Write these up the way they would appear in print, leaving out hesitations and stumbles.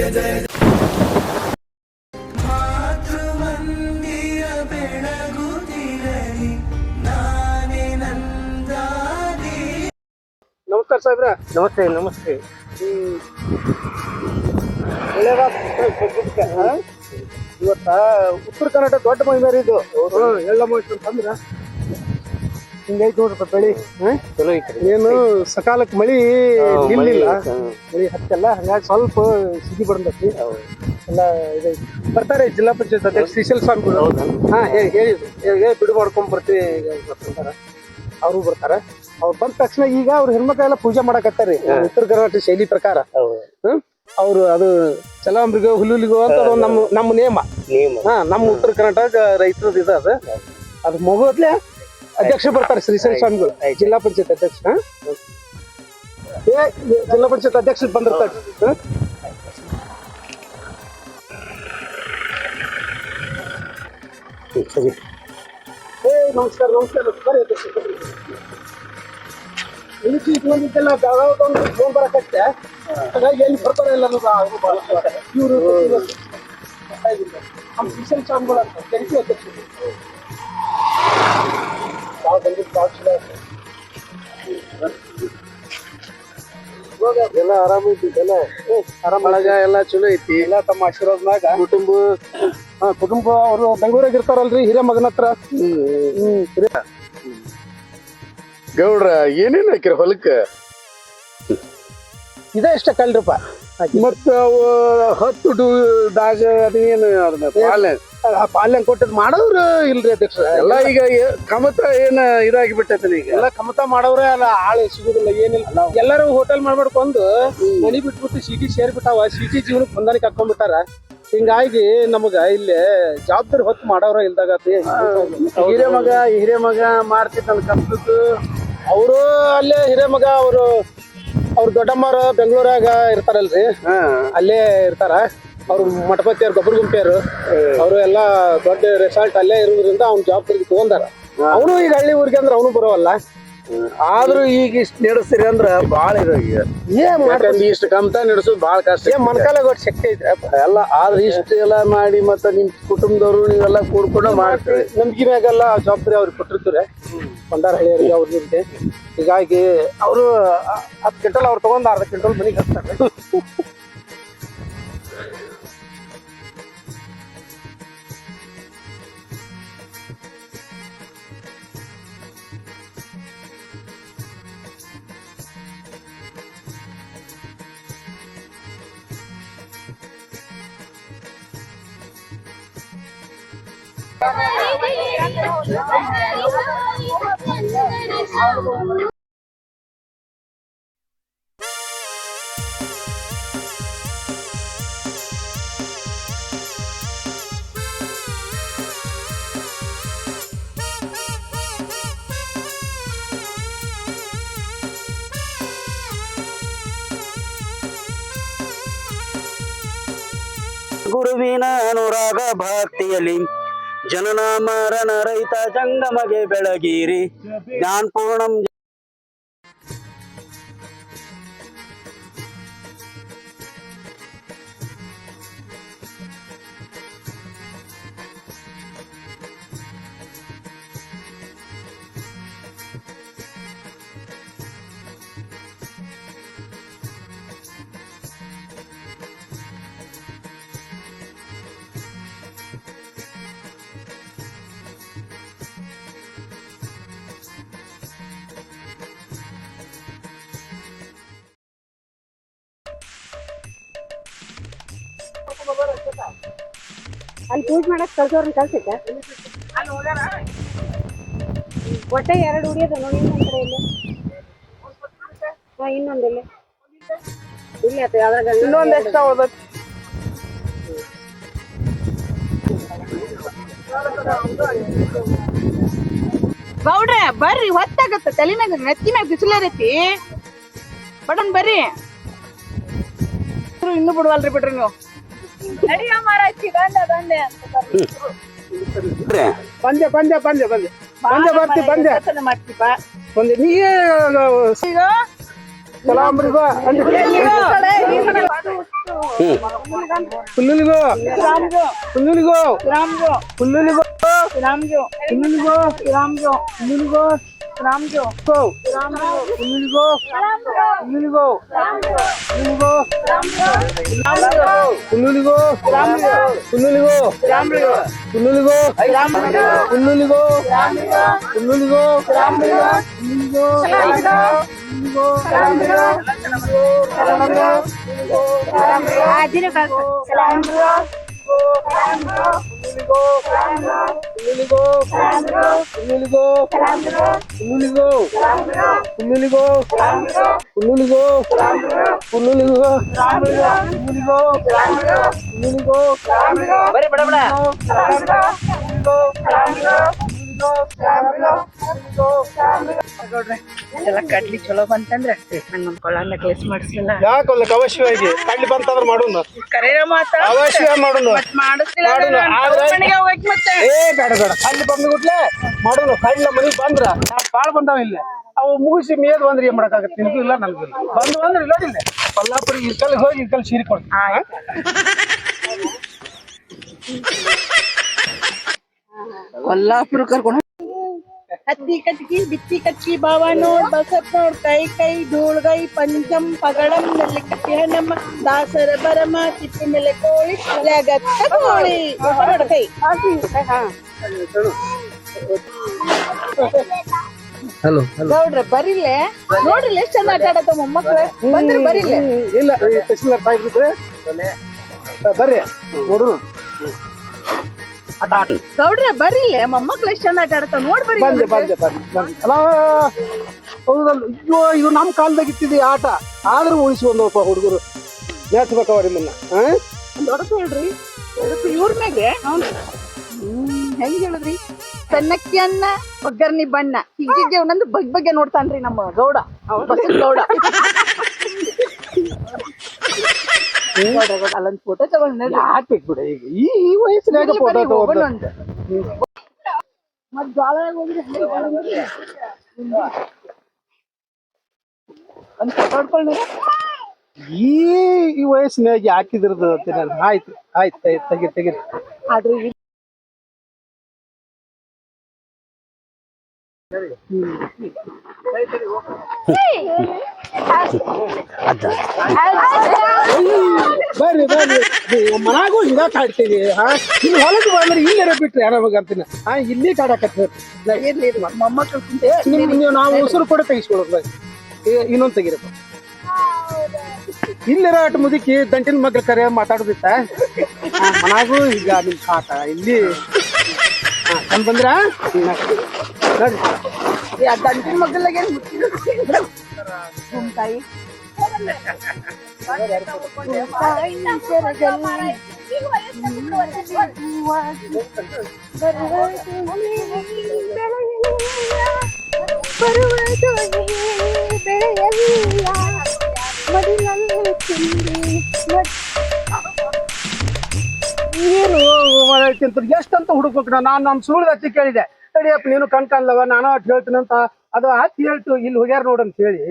ನಮಸ್ಕಾರ ಸಾಹೇಬ್ರ. ನಮಸ್ತೆ ನಮಸ್ತೆ. ಇವತ್ತ ಉತ್ತರ ಕರ್ನಾಟಕ ದೊಡ್ಡ ಮಹಿಮೇರಿ ಇದು ಎಳ್ಳಮ್ಮ ಅಂತಂದ್ರ ಹಿಂಗೈತಿ ನೋಡ್ರಪ್ಪ ಬೆಳಿ. ಚಲೋ ಐತ್ರಿ. ಏನು ಸಕಾಲಕ್ಕೆ ಮಳಿ ನಿಲ್ಲಿಲ್ಲ, ಮಳಿ ಹತ್ತಲ್ಲ, ಹಂಗಾಗಿ ಸ್ವಲ್ಪ ಸಿಗಿ ಬಡಂದತಿ ಎಲ್ಲ ಇದೈತಿ. ಬರ್ತಾರೆ ಜಿಲ್ಲಾ ಪಂಚಾಯತ್ ಅಧ್ಯಕ್ಷ ಶ್ರೀಶೈಲ ಸ್ವಾಮಿಗಳು. ಹೇಳಿ ಬಿಡು ಮಾಡ್ಕೊಂಡ್ ಬರ್ತೀವಿ ಬರ್ತಾರ, ಅವರು ಬರ್ತಾರ. ಅವ್ರು ಬಂದ ತಕ್ಷಣ ಈಗ ಅವ್ರ ಹೆಣ್ಮಕ್ಳೆಲ್ಲ ಪೂಜೆ ಮಾಡಕತ್ತಾರಿ ಉತ್ತರ ಕರ್ನಾಟಕ ಶೈಲಿ ಪ್ರಕಾರ. ಅವ್ರು ಅದು ಚಲಾಂಬ್ರಿಗೋ ಹುಲ್ಲುಲಿಗೋ ಅಂತ ನಮ್ಮ ನೇಮ. ನಮ್ಮ ಉತ್ತರ ಕರ್ನಾಟಕ ರೈತರದ್ದು ಇದು ಅದು ಮುಗೋದ್ಲೆ ಅಧ್ಯಕ್ಷ ಬರ್ತಾರೆ ಶ್ರೀಶೈಲ ಸ್ವಾಮಿಗಳು, ಜಿಲ್ಲಾ ಪಂಚಾಯತ್ ಅಧ್ಯಕ್ಷ. ಜಿಲ್ಲಾ ಪಂಚಾಯತ್ ಅಧ್ಯಕ್ಷ ಬಂದಿರ್ತಾರೆ. ನಮಸ್ಕಾರ ನಮಸ್ಕಾರ. ಬರ್ರಿ ಅಧ್ಯಕ್ಷ. ಇಟ್ಕೊಂಡಿದ್ದೆಲ್ಲ ಬೆಳಗಾವ್ದೊಂದು ಫೋನ್ ಬರಕತ್ತೆ, ಹಾಗಾಗಿ ಎಲ್ಲಿ ಬರ್ತಾರೆ ಇಲ್ಲ ಇವರು ನಮ್ಮ ಶ್ರೀಶೈಲ ಸ್ವಾಮಿಗಳು ಅಂತ ತೆರಿಗೆ ಅಧ್ಯಕ್ಷರು. ಎಲ್ಲ ಆರಾಮೈತಿದ್ದೆಲ್ಲ ಆರಾಮಳಗ ಎಲ್ಲ ಚಲೋ ಐತಿ. ಎಲ್ಲ ತಮ್ಮ ಆಶೀರ್ವಾದನಾಗ ಕುಟುಂಬ ಅವರು ಬೆಂಗಳೂರಾಗ ಇರ್ತಾರಲ್ರಿ ಹಿರಿಯ ಮಗನ ಹತ್ರ. ಗೌಡ್ರ ಏನೇನ್ ಹಾಕಿರ ಹೊಲಕ್ಕ? ಇದ ಇಷ್ಟ ಕಲ್ರಪ್ಪ. ಮತ್ತ ಅವು 10 ದಾಗ ಅದೇನು ಪಾಲ್ಯ ಕೊಟ್ಟದ್ ಮಾಡೋರು ಇಲ್ರಿ ಅಧ್ಯಕ್ಷ. ಎಲ್ಲ ಈಗ ಕಮತ ಏನ ಇದಾಗಿ ಬಿಟ್ಟೈತಿ ಈಗ. ಎಲ್ಲ ಕಮತ ಮಾಡೋರೇ ಅಲ್ಲ, ಆಳು ಸಿಗುದಿಲ್ಲ ಏನಿಲ್ಲ. ಎಲ್ಲರೂ ಹೋಟೆಲ್ ಮಾಡ್ಬಿಡ್ಕೊಂಡು ಮನಿ ಬಿಟ್ಬಿಟ್ಟು ಸಿಟಿ ಸೇರ್ಬಿಟ್ಟಾವ. ಸಿಟಿ ಜೀವನಕ್ಕೆ ಹೊಂದಾಣಿಕೆ ಹಾಕೊಂಡ್ಬಿಟ್ಟಾರ. ಹಿಂಗಾಗಿ ನಮಗ ಇಲ್ಲಿ ಜವಾಬ್ದಾರಿ ಹೊತ್ತು ಮಾಡವ್ರ ಇಲ್ದಾಗ ಹಿರೇ ಮಗ ಮಾಡ್ತಿದ್ದ ಕಮ್ಸದ್ದು. ಅವರು ಅಲ್ಲೇ ಹಿರೇ ಮಗ ಅವ್ರ ದೊಡ್ಡಮ್ಮರು ಬೆಂಗಳೂರಾಗ ಇರ್ತಾರಲ್ರಿ, ಅಲ್ಲೇ ಇರ್ತಾರ. ಅವ್ರು ಮಠಪತಿಯವ್ರು ಗೊಬ್ಬರ ಗುಂಪಿಯರು, ಅವರು ಎಲ್ಲಾ ದೊಡ್ಡ ರೆಸಾರ್ಟ್ ಅಲ್ಲೇ ಇರೋದ್ರಿಂದ ಅವ್ನ ಜವಾಬ್ದಾರಿ ತಗೊಂಡಾರ. ಅವನು ಈಗ ಹಳ್ಳಿ ಊರಿಗೆ ಅಂದ್ರೆ ಅವನು ಬರೋವಲ್ಲ. ಆದ್ರೂ ಈಗ ಇಷ್ಟ ನಡೆಸ್ತೀರಿ ಅಂದ್ರ ಬಾಳ ಇಷ್ಟ ಕಮ್ತ ನಡೆಸೋದು ಬಾಳ ಕಷ್ಟ. ಮನ್ಕಾಲ ಗೊತ್ತ ಶಕ್ತಿ ಐತ್ರಿ ಎಲ್ಲ. ಆದ್ರೆ ಇಷ್ಟ ಎಲ್ಲ ಮಾಡಿ ಮತ್ತ ನಿಮ್ ಕುಟುಂಬದವ್ರು ನೀವೆಲ್ಲ ಕೂಡ್ಕೊಂಡು ಮಾಡ್ತೀವಿ. ನಂಬಿಕೆ ಮ್ಯಾಗೆಲ್ಲ ಜವಾಬ್ದಾರಿ ಅವ್ರಿಗೆ ಕೊಟ್ಟಿರ್ತೀರಿ ಬಂಡಾರ ಹಳ್ಳಿಯರಿಗೆ ಅವ್ರಿಗೆ. ಹೀಗಾಗಿ ಅವರು 10 ಕ್ವಿಂಟಲ್ ಅವ್ರು ತಗೊಂಡ್ 1/2 ಕ್ವಿಂಟಲ್ ಮನಿಗೆ ಹಚ್ತಾರೆ. ಗುರುವಿನ ಅನುರಾಗ ಭಕ್ತಿಯಲ್ಲಿ ಜನನ ಮರಣ ರೈತ ಜಂಗಮಗೆ ಬೆಳಗಿರಿ ಜ್ಞಾನಪೂರ್ಣಂ. ಅಲ್ಲಿ ಪೂಜೆ ಮಾಡಕ್ ಕಲ್ಸೋರ್ನ ಕಲ್ಸಿದ್ದ ಒಟ್ಟೆ 2 ಉಡಿಯೋದು ನೋಡಿ. ಇನ್ನೊಂದ್ ಕಡೆ ಇಲ್ಲ, ಇನ್ನೊಂದಿಲ್ಲ ಇಲ್ಲ ಅದ್ರಾಗ ಇನ್ನೊಂದ್ ಎಕ್ಸ್ಟ್ರಾ ಹೋದ. ಗೌಡ್ರೆ ಬರ್ರಿ, ಹೊತ್ತಾಗತ್ತ. ತಲೆನಾಗ ನೆತ್ತಿ ಮ್ಯಾಗ ಬಿಸಿಲೈತಿ. ಬಡನ್ ಬರ್ರಿ. ಇನ್ನು ಬಿಡುವಲ್ರಿ ಬಿಡ್ರಿ ನೀವು. ಪಂದ್ಯ ಪಂದ್ಯ ಪಂದ್ಯ ಪಂದ್ಯ ಪಂದ್ಯ ಬರ್ತಿ ಪಂದ್ಯ ಪಂದ್ಯ ನೀವೇ ಸಲಾಂಬ್ರಿಗೋ ಹುಲ್ಲುಲಿಗೋ ರಾಮ್ಗೋ ಹುಲ್ಲುಲಿಗೋ ರಾಮ್ಗೋ ಹುಲ್ಲುಲಿಗೋ ರಾಮ್ಗೋ ಹುಲ್ಲುಲಿಗೋ ರಾಮ್ಗೋ ಹುಲ್ಲುಲಿಗೋ ರಾಮ್ಗೋ ಗೋ ರಾಮ್ಗೋ ಹುಲ್ಲುಲಿಗೋ ಹುಲ್ಲುಲಿಗೋ ಹುಲ್ಲುಲಿಗೋ ಹುಲ್ಲುಲಿಗೋ ಹುಲ್ಲುಲಿಗೋ ಹುಲ್ಲುಲಿಗೋ ಹುಲ್ಲುಲಿಗೋ ಹುಲ್ಲುಲಿಗೋ ಆದಿನ ಬರ್ರಿ ಬಡ ಬಡ ಎಲ್ಲ ಕಡ್ಲಿ ಚಲೋ ಬಂತಂದ್ರ ನಂಗೊಂದ್ ಕೊಳ್ಳ ನೆಕ್ಲೆಸ್ ಮಾಡಿಸ್ಲಿಲ್ಲ ಯಾಕಲ್ಲ ಅವಶ್ಯವಾಗಿ ಕಡ್ಲಿ ಬಂತಂದ್ರೆ ಮಾಡೋಣ ಕರೆಯ ಮಾತ ಅವಶ್ಯ ಮಾಡೋಣ ಮತ್ ಮಾಡಿಸ್ಲಿಲ್ಲ ಮಾಡೋಣ. ಆದ್ರೆ- ಮನೆಗೆ ಹೋಗಕ್ ಮತ್ತೆ ಬೇಡ ಕಡ್ಲಿ ಬಂದ್ಬಿಟ್ಲೆ ಮಾಡೋಣ ಕಡ್ಲ ಮನಿಗ್ ಬಂದ್ರ ಬಾಳ್ ಬಂದಾವ ಇಲ್ಲಿ ಅವು ಮುಗಿಸಿ ಮೇದ್ ಬಂದ್ರೆ ಏನ್ ಮಾಡಕ್ಕಾಗತ್ತೆ ನಿನ್ಗೂ ಇಲ್ಲ ನನಗೂ ಇಲ್ಲ ಬಂದು ಅಂದ್ರೆ ಇಲ್ಲೋದಿಲ್ಲ ಕೊಲ್ಲಾಪುರ ಇರ್ಕಲ್ ಹೋಗಿ ಇರ್ಕಲ್ ಸೀರೆ ಕೊಡ್ತೀನಿ ಕೊಲ್ಲಾಪುರ ಕರ್ಕೊಂಡು ಹತ್ತಿ ಕಟ್ಕಿ ಬಿತ್ತಿ ಕಟ್ಕಿ ಬಾವ ನೋಡ್ ಬಸತ್ ನೋಡ್ ಕೈ ಕೈ ಧೂಳ್ಗೈ ಪಂಚಂ ಪಗಳಂ ನಲ್ಲಿ ಕಟ್ಟಿ ಹಣ್ಣಮ್ಮ ದಾಸರ ಬರಮ ತಿಪ್ಪಿ ಮೇಲೆ ಕೋಳಿ ಲಗತ್ತ ಕೋಳಿ ಕೈ ಹಲೋ ಗೌಡ್ರೆ ಬರಿಲೆ ನೋಡ್ರಿ ಎಷ್ಟ್ ಚಂದ ಆಟ ಆಡತ್ತ ಮೊಮ್ಮಕ್ಳು ಬಂದ್ರೆ ಬರಿಲೆ ಇಲ್ಲ ತಹಸೀಲ್ದಾರ್ ತಾಯಿದ್ರೆ ಬರ್ರಿ ನೋಡು ಗೌಡ್ರೆ ಬರಿಲೆ ಮೊಮ್ಮಕ್ಳು ಎಷ್ಟ್ ಚಂದ ಆಟ ಆಡತ್ತ ನೋಡ್ ಬರಿ ಬಂದೆ ಅಲ್ಲ ಹೌದಲ್ಲ ಅಯ್ಯೋ ಇದು ನಮ್ಮ ಕಾಲದಾಗ ಇತ್ತಿದೆ ಆಟ ಆದ್ರೂ ಉಳಿಸಿ ಒಂದಪ್ಪ ಹುಡುಗರು ನೇಸ್ಬೇಕವ ನಿಮ್ಮನ್ನ ದೊಡ್ಡದು ಹೇಳ್ರಿ ಇವ್ರ ಮ್ಯಾಗೆ ಹೆಂಗ್ ಹೇಳಿದ್ರಿ ಸಣ್ಣಕ್ಕಿ ಅನ್ನ ಒಗ್ಗರ್ನಿ ಬಣ್ಣ ಹೀಗೆ ಒಂದೊಂದು ಬಗ್ಗೆ ನೋಡ್ತಾನ್ರಿ ನಮ್ಮ ಗೌಡ ಬಸನ್ ಗೌಡ ಅಲ್ಲೊಂದ್ ಫೋಟೋ ತಗೊಂಡ್ ಯಾಕೆ ಬಿಡ ಈಗ ಈ ವಯಸ್ಸಿನಾಗ ಫೋಟೋ ತಗೊಂಡು ಮತ್ ಜ್ವಾಳ ಹೋಗ್ರಿ ಒಂದ್ ಫೋಟೋ ಹೊಡ್ಕೊಳ್ಳಿ ಈ ವಯಸ್ಸಿನಾಗ ಹಾಕಿದ್ರದ್ದು ಆಯ್ತು ತೆಗಿರಿ ಆದ್ರೆ ಬರ್ರಿ ಮನಾಗೂ ಹಿಂಗ ಕಾಡ್ತೀವಿ ಇಲ್ಲಿ ಹೊಲಕ್ಕೆ ಬಂದ್ರೆ ಇಲ್ಲೇ ಬಿಟ್ರಿ ಆರಾಮಾಗ ಅಂತೀನಿ ಇಲ್ಲಿ ಕಾಡಕತ್ತೀವಿ ಮೊಮ್ಮಕ್ಳು ನೀವು ನಾವು ಉಸಿರು ಕೂಡ ತೆಗಿಸ್ಕೊಳಕ್ ಇನ್ನೊಂದು ತೆಗಿರಪ್ಪ ಇಲ್ಲಿರೋ ಅಟ್ ಮುದುಕಿ ದಂಟಿನ ಮಗ್ಳ ಕರೆ ಮಾತಾಡೋದಿತ್ತ ಮನಾಗೂ ಈಗ ನಿಮ್ ಕಾಟ ಇಲ್ಲಿ ಕಂಡು ಬಂದ್ರ ನೋಡಿ ದಂಟಿನ ಮಗ್ಗಲಾಗೆ ಗುಂತಾಯಿ ಏನು ಎಷ್ಟಂತ ಹುಡುಕ್ಬೇಕು ನಾನು ನಮ್ಮ ಸುಳ್ಳು ಹಚ್ಚಿ ಕೇಳಿದೆ ತಡಿಯಪ್ಪ ನೀನು ಕಣ್ಕಲ್ಲವ ನಾನು ಅಟ್ ಹೇಳ್ತೀನಂತ ಅದು ಹತ್ತಿ ಹೇಳ್ತು ಇಲ್ಲಿ ಹೋಗ್ಯಾರ ನೋಡಂತ ಹೇಳಿ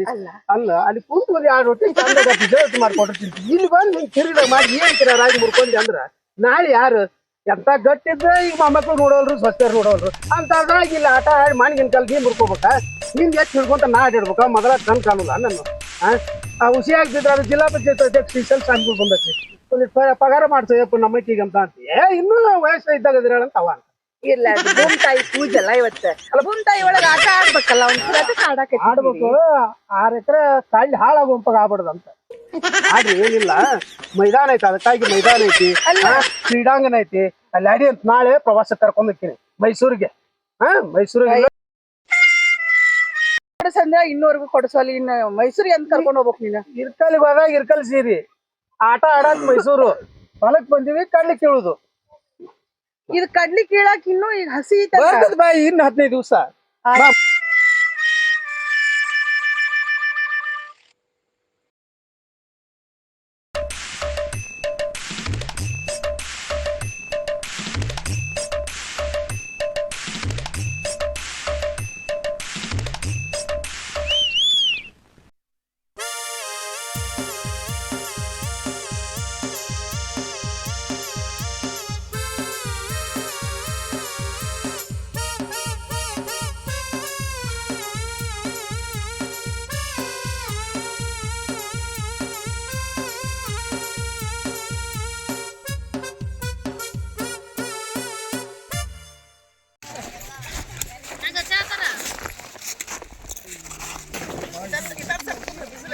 ಅಲ್ಲ ಅಲ್ಲಿ ಕುಂತು ಆ ರೊಟ್ಟಿ ಚಂದ ಮಾಡ್ಕೊಟ್ಟಿರ್ತೀನಿ ಇಲ್ಲಿ ಬಂದು ನೀನ್ ತಿರುಗಿದಾಗ ಮಾಡಿ ಏನ್ ರಾಗಿ ಮುರ್ಕೊಂಡಿ ಅಂದ್ರ ನಾಳೆ ಯಾರು ಎಂತ ಗಟ್ಟಿದ್ರೆ ಈಗ ಮೊಮ್ಮಕ್ಳು ನೋಡೋಲ್ರು ಸ್ವಸ್ಥರು ನೋಡೋಲ್ರು ಅಂತ ಇಲ್ಲಿ ಆಟ ಆಡಿ ಮಣ್ಣಿನ ಕಾಲ ನೀ ಮುರ್ಕೋಬೇಕ ನಿಮ್ಗೆ ಎಷ್ಟು ಹಿಡ್ಕೊಂತ ನಾ ಆಡಿಡ್ಬೇಕ ಮೊದಲ ಕಣ್ ಕಾಣಲ್ಲ ನಾನು ಆ ಹುಸಿ ಆಗ್ತಿದ್ರೆ ಅದು ಜಿಲ್ಲಾ ಪಂಚಾಯತ್ ಅಧ್ಯಕ್ಷ ಶ್ರೀಶೈಲ್ ಸ್ವಾಮಿಗಳು ಬಂದೈತಿ ಒಂದು ಪಗಾರ ಮಾಡ್ಸೋಯಪ್ಪ ನಮ್ಮಕ್ಕಿಗೆ ಅಂತ ಇನ್ನೂ ವಯಸ್ಸು ಇದ್ದಾಗ ಅಂತ ಅವ ಅಂತ ಇಲ್ಲ ಭೂಮ್ತಾಯಿ ಪೂಜೆ ಅಲ್ಲ ಇವತ್ತ ಅಲ್ಲ ಭೂಮ್ತಾಯಿ ಒಳಗ ಆಟ ಆಡ್ಬೇಕಲ್ಲ ಒಂದ್ ಆಡಕ್ಕೆ ಆಡ್ಬೇಕು 6 ಎಕರೆ ಕಳ್ಳಿ ಹಾಳಾಗುವಂಪಾಗ ಆಗ್ಬಾರ್ದಂತ ಆದ್ರೆ ಏನಿಲ್ಲ ಮೈದಾನ ಐತಿ ಅದಕ್ಕಾಗಿ ಮೈದಾನ ಐತಿ ಕ್ರೀಡಾಂಗಣ ಐತಿ ಅಲ್ಲಿ ಅಡಿ ಅಂತ ನಾಳೆ ಪ್ರವಾಸ ಕರ್ಕೊಂಡ್ ಹೋಗ್ತೀನಿ ಮೈಸೂರಿಗೆ ಮೈಸೂರಿಗೆ ಸಂದ್ರ ಇನ್ನೂವರೆಗೂ ಕೊಡಿಸೋಲ್ಲ ಇನ್ನು ಮೈಸೂರಿಗೆ ಅಂತ ಕರ್ಕೊಂಡ್ ಹೋಗ್ಬೇಕು ನೀನು ಇರ್ಕಲ್ಗೆ ಹೋದಾಗ ಇರ್ಕಲ್ ಸೀರಿ ಆಟ ಆಡಕ್ ಮೈಸೂರು ಹೊಲಕ್ ಬಂದಿವಿ ಕಡ್ಲಿ ಕೀಳುದು ಇದು ಕಡ್ಲಿ ಕೀಳಾಕ್ ಇನ್ನು ಈಗ ಹಸಿ ಬಾಯಿ ಇನ್ನು 15 ದಿವಸ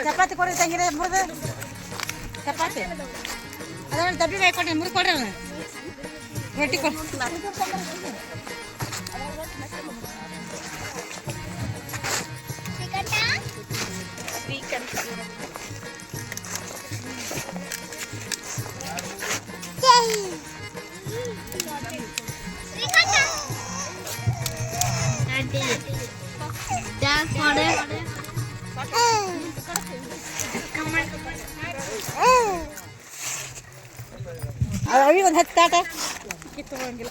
ಚಪಾತಿ ಕೊಡಿ ತಂಗಿರ ಮುರಿದು ಚಪಾತಿ ಅದ್ರಲ್ಲಿ ಡಬ್ಬಿ ಬಾಯಿ ಕೊಡ್ರಿ ಮುರಿದು ಕೊಡ್ರಿ ಅದನ್ನ ರೊಟ್ಟಿ ಕೊಡಿ ಅವಿ ಒಂದು 10 ತಾಟ ಕಿತ್ತೋಗಂಗಿಲ್ಲ